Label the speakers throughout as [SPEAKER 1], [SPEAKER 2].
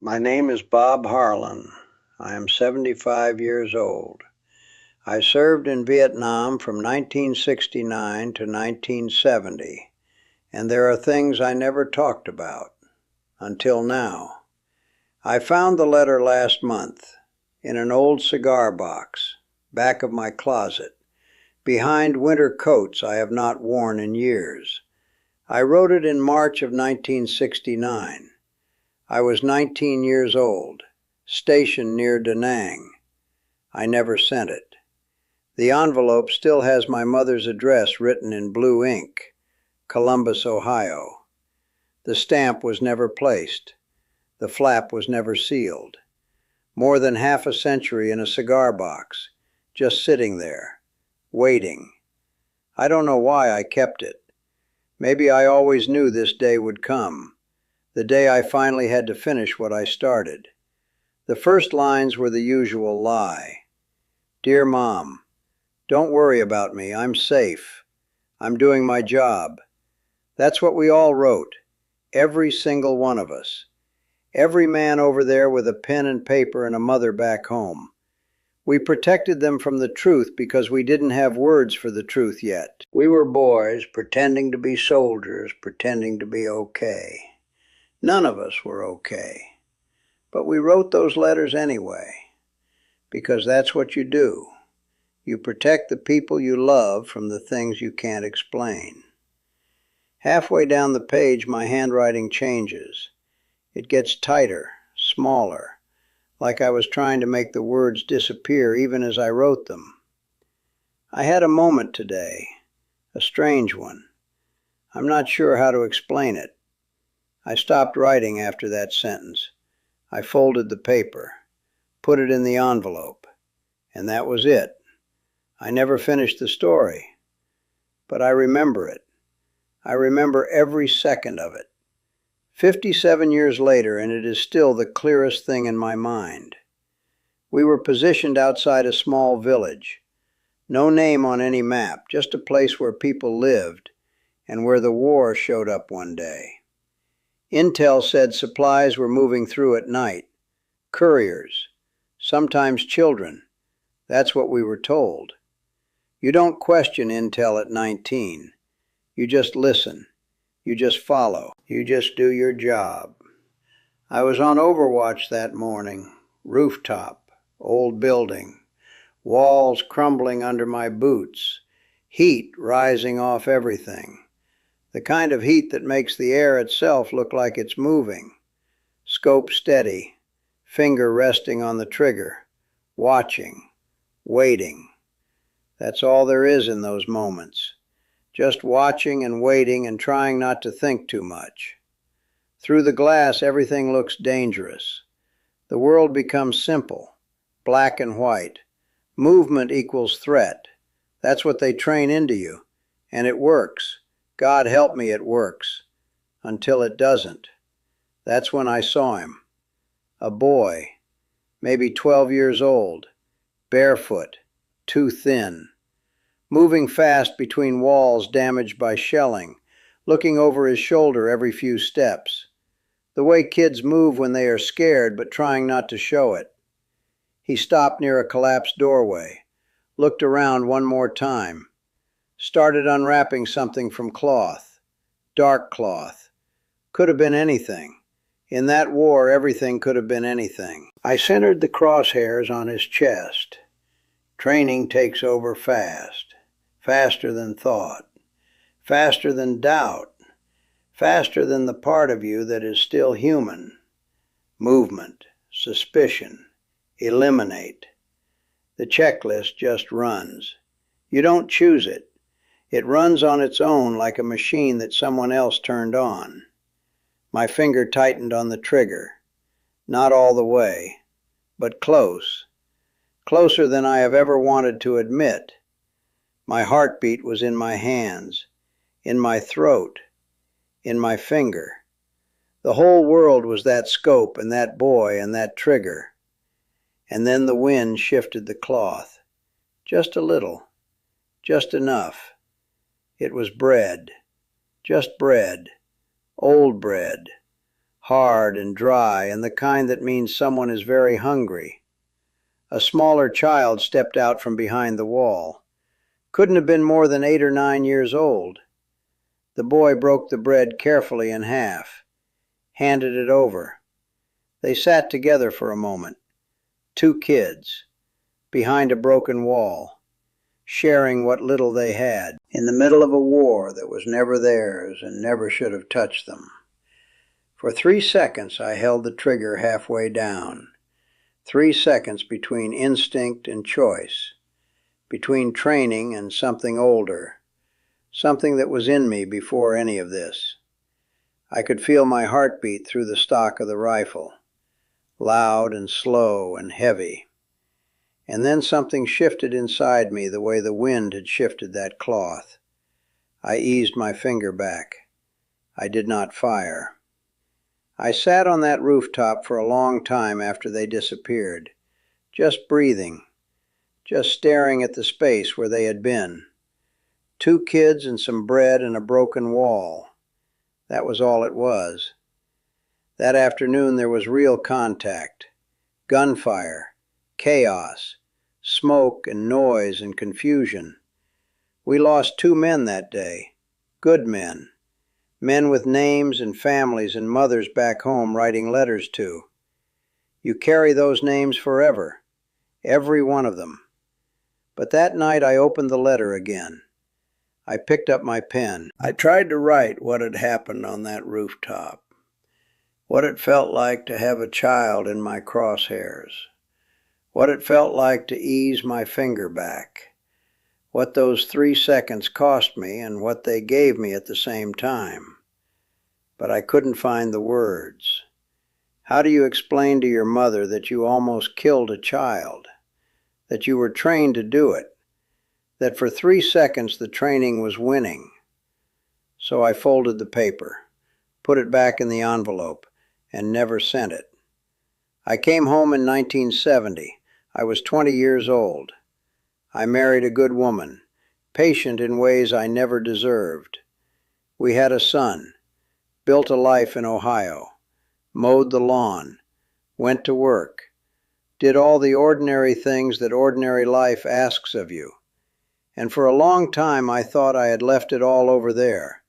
[SPEAKER 1] My name is Bob Harlan. I am 75 years old. I served in Vietnam from 1969 to 1970, and there are things I never talked about, until now. I found the letter last month in an old cigar box, back of my closet, behind winter coats I have not worn in years. I wrote it in March of 1969. I was 19 years old, stationed near Da Nang. I never sent it. The envelope still has my mother's address written in blue ink, Columbus, Ohio. The stamp was never placed. The flap was never sealed. More than half a century in a cigar box, just sitting there, waiting. I don't know why I kept it. Maybe I always knew this day would come. The day I finally had to finish what I started. The first lines were the usual lie. Dear Mom, don't worry about me. I'm safe. I'm doing my job. That's what we all wrote. Every single one of us. Every man over there with a pen and paper and a mother back home. We protected them from the truth because we didn't have words for the truth yet. We were boys pretending to be soldiers, pretending to be okay. None of us were okay. But we wrote those letters anyway, because that's what you do. You protect the people you love from the things you can't explain. Halfway down the page, my handwriting changes. It gets tighter, smaller, like I was trying to make the words disappear even as I wrote them. I had a moment today, a strange one. I'm not sure how to explain it. I stopped writing after that sentence. I folded the paper, put it in the envelope, and that was it. I never finished the story, but I remember it. I remember every second of it. 57 years later, and it is still the clearest thing in my mind. We were positioned outside a small village. No name on any map, just a place where people lived and where the war showed up one day. Intel said supplies were moving through at night. Couriers, sometimes children. That's what we were told. You don't question intel at 19. You just listen. You just follow. You just do your job. I was on overwatch that morning. Rooftop, old building, walls crumbling under my boots, heat rising off everything. The kind of heat that makes the air itself look like it's moving. Scope steady, finger resting on the trigger, watching, waiting. That's all there is in those moments. Just watching and waiting and trying not to think too much. Through the glass, everything looks dangerous. The world becomes simple, black and white. Movement equals threat. That's what they train into you. And it works. God help me, it works. Until it doesn't. That's when I saw him. A boy, maybe 12 years old, barefoot, too thin, moving fast between walls damaged by shelling, looking over his shoulder every few steps. The way kids move when they are scared but trying not to show it. He stopped near a collapsed doorway, looked around one more time, started unwrapping something from cloth, dark cloth. Could have been anything. In that war, everything could have been anything. I centered the crosshairs on his chest. Training takes over fast, faster than thought, faster than doubt, faster than the part of you that is still human. Movement, suspicion, eliminate. The checklist just runs. You don't choose it. It runs on its own like a machine that someone else turned on. My finger tightened on the trigger. Not all the way, but close. Closer than I have ever wanted to admit. My heartbeat was in my hands, in my throat, in my finger. The whole world was that scope and that boy and that trigger. And then the wind shifted the cloth. Just a little. Just enough. It was bread. Just bread. Old bread. hard and dry, and the kind that means someone is very hungry. A smaller child stepped out from behind the wall. Couldn't have been more than 8 or 9 years old. The boy broke the bread carefully in half, handed it over. They sat together for a moment, 2 kids, behind a broken wall, sharing what little they had, in the middle of a war that was never theirs and never should have touched them. For 3 seconds I held the trigger halfway down. 3 seconds between instinct and choice, between training and something older, something that was in me before any of this. I could feel my heartbeat through the stock of the rifle, loud and slow and heavy. And then something shifted inside me the way the wind had shifted that cloth. I eased my finger back. I did not fire. I sat on that rooftop for a long time after they disappeared, just breathing, just staring at the space where they had been. 2 kids and some bread and a broken wall. That was all it was. That afternoon there was real contact, gunfire, chaos, smoke and noise and confusion. We lost 2 men that day, good men. Men with names and families and mothers back home writing letters to. You carry those names forever, every one of them. But that night I opened the letter again. I picked up my pen. I tried to write what had happened on that rooftop, what it felt like to have a child in my crosshairs, what it felt like to ease my finger back, what those 3 seconds cost me and what they gave me at the same time. But I couldn't find the words. How do you explain to your mother that you almost killed a child, that you were trained to do it, that for 3 seconds the training was winning? So I folded the paper, put it back in the envelope, and never sent it. I came home in 1970. I was 20 years old. I married a good woman, patient in ways I never deserved. We had a son, built a life in Ohio, mowed the lawn, went to work, did all the ordinary things that ordinary life asks of you. And for a long time I thought I had left it all over there.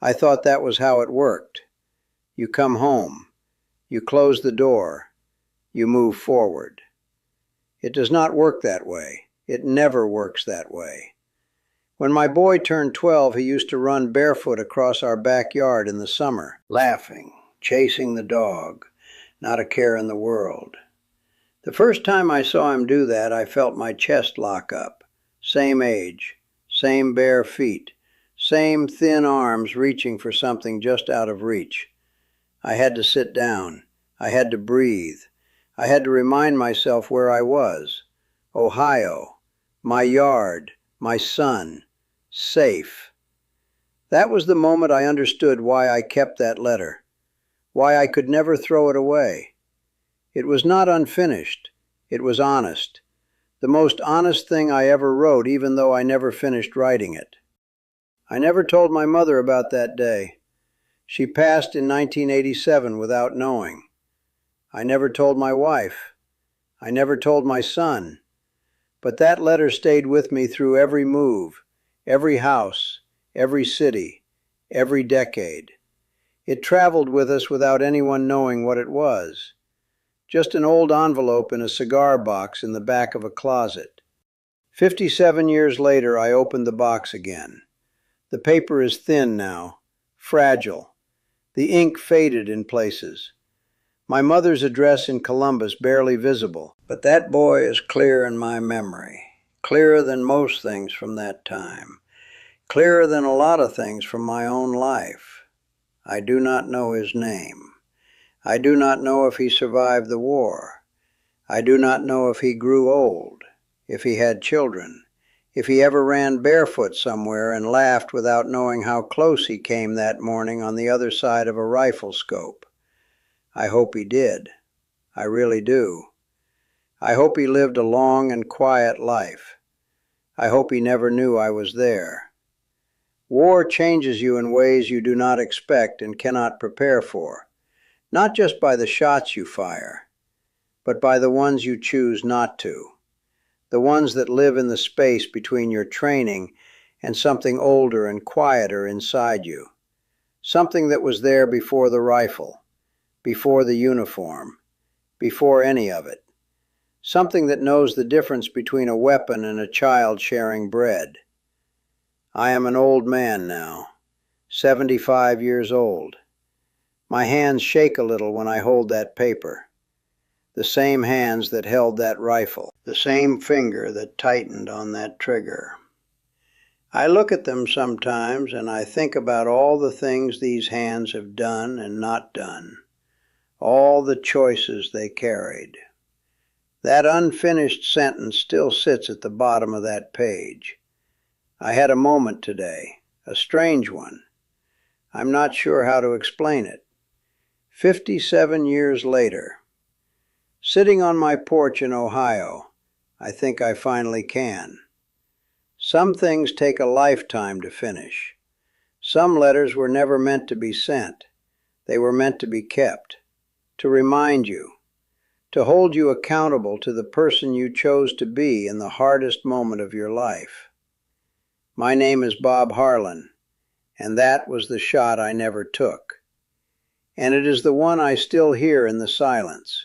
[SPEAKER 1] I thought that was how it worked. You come home, you close the door, you move forward. It does not work that way. It never works that way. When my boy turned 12, he used to run barefoot across our backyard in the summer, laughing, chasing the dog, not a care in the world. The first time I saw him do that, I felt my chest lock up. Same age, same bare feet, same thin arms reaching for something just out of reach. I had to sit down. I had to breathe. I had to remind myself where I was. Ohio, my yard, my son, safe. That was the moment I understood why I kept that letter, why I could never throw it away. It was not unfinished. It was honest. The most honest thing I ever wrote, even though I never finished writing it. I never told my mother about that day. She passed in 1987 without knowing. I never told my wife. I never told my son. But that letter stayed with me through every move, every house, every city, every decade. It traveled with us without anyone knowing what it was. Just an old envelope in a cigar box in the back of a closet. 57 years later, I opened the box again. The paper is thin now, fragile. The ink faded in places. My mother's address in Columbus barely visible, but that boy is clear in my memory, clearer than most things from that time, clearer than a lot of things from my own life. I do not know his name. I do not know if he survived the war. I do not know if he grew old, if he had children, if he ever ran barefoot somewhere and laughed without knowing how close he came that morning on the other side of a rifle scope. I hope he did. I really do. I hope he lived a long and quiet life. I hope he never knew I was there. War changes you in ways you do not expect and cannot prepare for. not just by the shots you fire, but by the ones you choose not to, the ones that live in the space between your training and something older and quieter inside you, something that was there before the rifle, before the uniform, before any of it, something that knows the difference between a weapon and a child sharing bread. I am an old man now, 75 years old. My hands shake a little when I hold that paper. The same hands that held that rifle, the same finger that tightened on that trigger. I look at them sometimes and I think about all the things these hands have done and not done, all the choices they carried. That unfinished sentence still sits at the bottom of that page. I had a moment today, a strange one. I'm not sure how to explain it. 57 years later, sitting on my porch in Ohio, I think I finally can. Some things take a lifetime to finish. Some letters were never meant to be sent. They were meant to be kept, to remind you, to hold you accountable to the person you chose to be in the hardest moment of your life. My name is Bob Harlan, and that was the shot I never took. And it is the one I still hear in the silence.